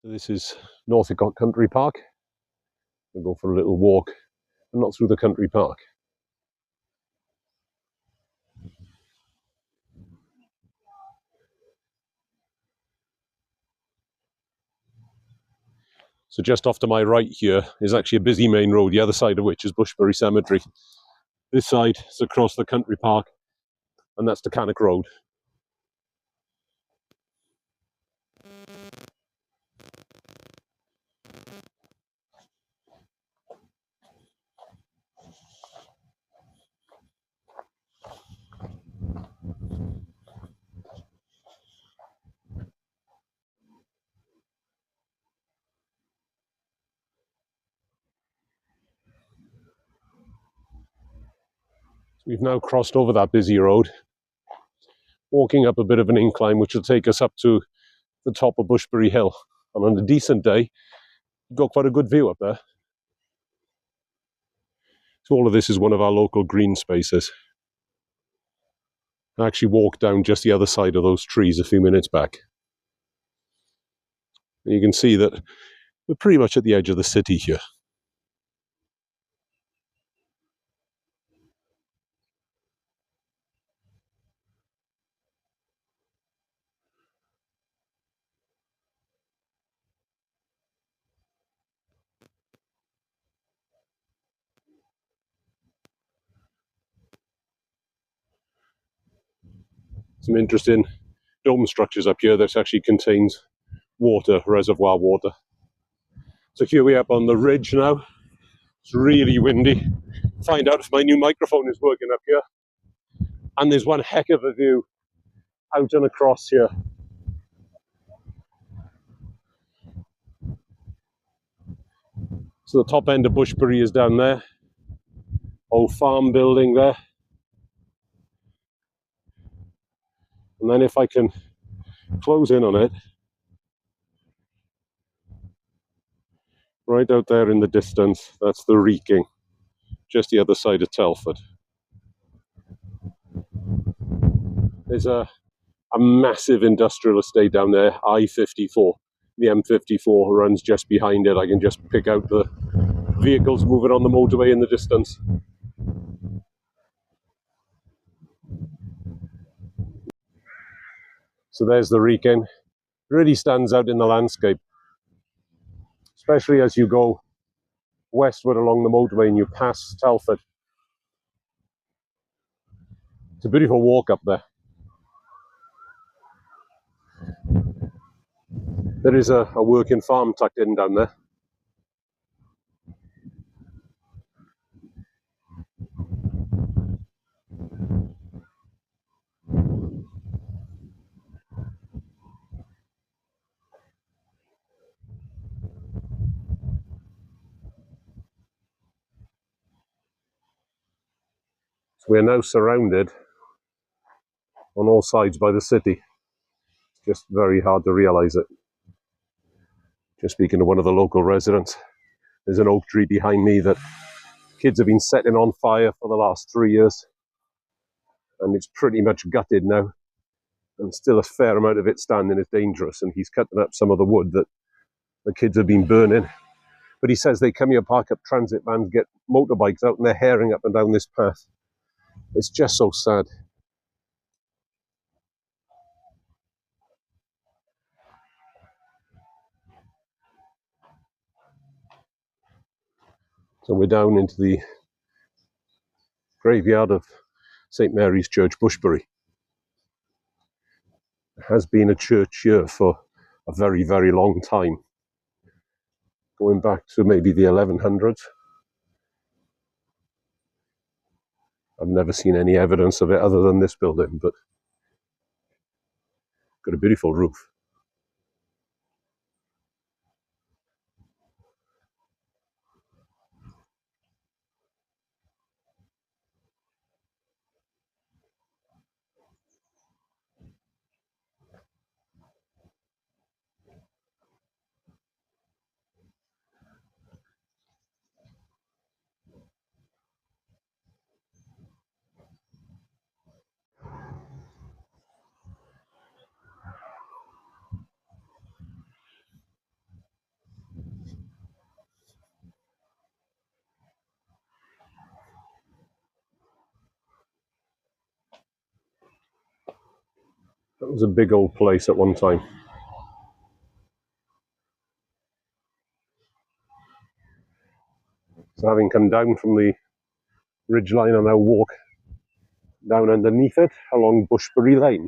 This is Northycote Country Park. We'll go for a little walk, but not through the country park. So just off to my right here is actually a busy main road, the other side of which is Bushbury Cemetery. This side is across the country park, and that's the Cannock Road. We've now crossed over that busy road, walking up a bit of an incline which will take us up to the top of Bushbury Hill. And on a decent day, you've got quite a good view up there. So all of this is one of our local green spaces. I actually walked down just the other side of those trees a few minutes back. And you can see that we're pretty much at the edge of the city here. Some interesting dome structures up here that actually contains water, reservoir water. So here we are up on the ridge now. It's really windy. Find out if my new microphone is working up here. And there's one heck of a view out and across here. So the top end of Bushbury is down there. Old farm building there. And then if I can close in on it, right out there in the distance, that's the Reeking, just the other side of Telford. There's a massive industrial estate down there, I-54. The M54 runs just behind it. I can just pick out the vehicles moving on the motorway in the distance. So there's the Reeking. It really stands out in the landscape, especially as you go westward along the motorway and you pass Telford. It's a beautiful walk up there. There is a working farm tucked in down there. So we are now surrounded on all sides by the city. It's just very hard to realise it. Just speaking to one of the local residents, there's an oak tree behind me that kids have been setting on fire for the last 3 years. And it's pretty much gutted now. And still a fair amount of it standing is dangerous. And he's cutting up some of the wood that the kids have been burning. But he says they come here, park up transit vans, get motorbikes out, and they're herring up and down this path. It's just so sad. So we're down into the graveyard of St. Mary's Church, Bushbury. It has been a church here for a very, very long time, going back to maybe the 1100s. I've never seen any evidence of it other than this building, but got a beautiful roof. That was a big old place at one time. So having come down from the ridgeline, I now walk down underneath it along Bushbury Lane.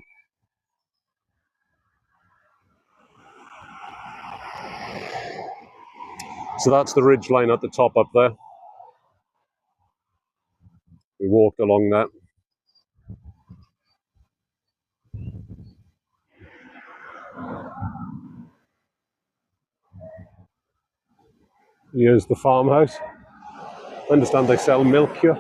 So that's the ridgeline at the top up there. We walked along that. Here's the farmhouse. I understand they sell milk here.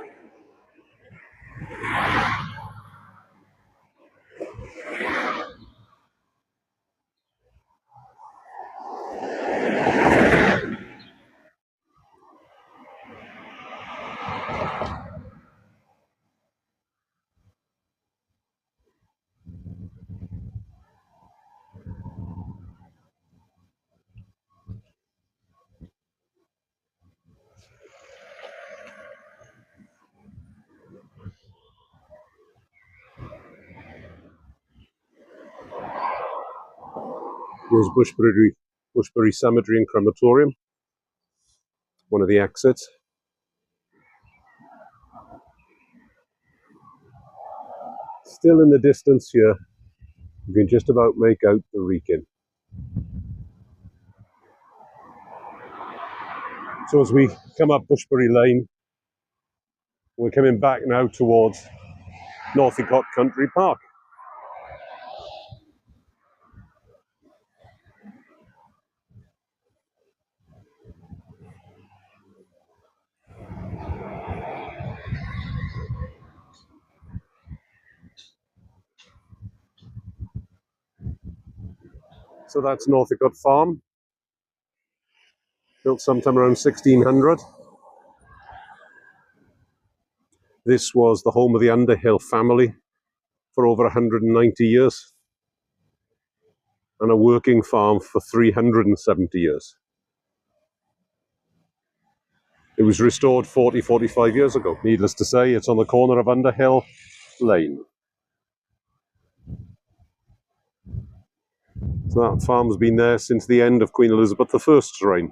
Here's Bushbury Cemetery and Crematorium, one of the exits. Still in the distance here, you can just about make out the Wrekin. So as we come up Bushbury Lane, we're coming back now towards Northycote Country Park. So that's Northycote Farm, built sometime around 1600. This was the home of the Underhill family for over 190 years, and a working farm for 370 years. It was restored 45 years ago. Needless to say, it's on the corner of Underhill Lane. So that farm's been there since the end of Queen Elizabeth I's reign.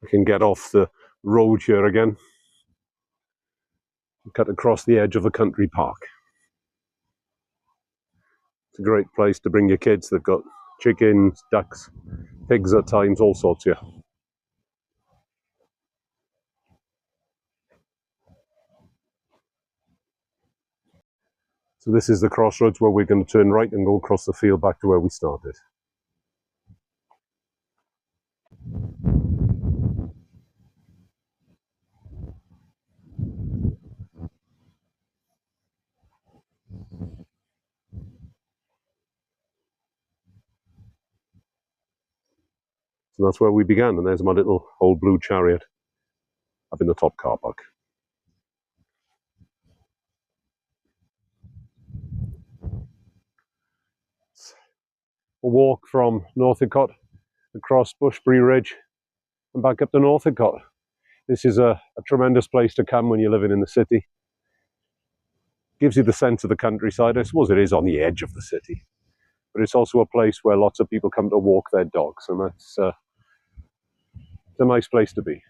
We can get off the road here again, cut across the edge of a country park. It's a great place to bring your kids. They've got chickens, ducks, pigs at times, all sorts here. So this is the crossroads where we're going to turn right and go across the field back to where we started. So that's where we began, and there's my little old blue chariot up in the top car park. A walk from Northycote across Bushbury Ridge and back up to Northycote. This is a tremendous place to come when you're living in the city. Gives you the sense of the countryside. I suppose it is on the edge of the city, but it's also a place where lots of people come to walk their dogs, and that's it's a nice place to be.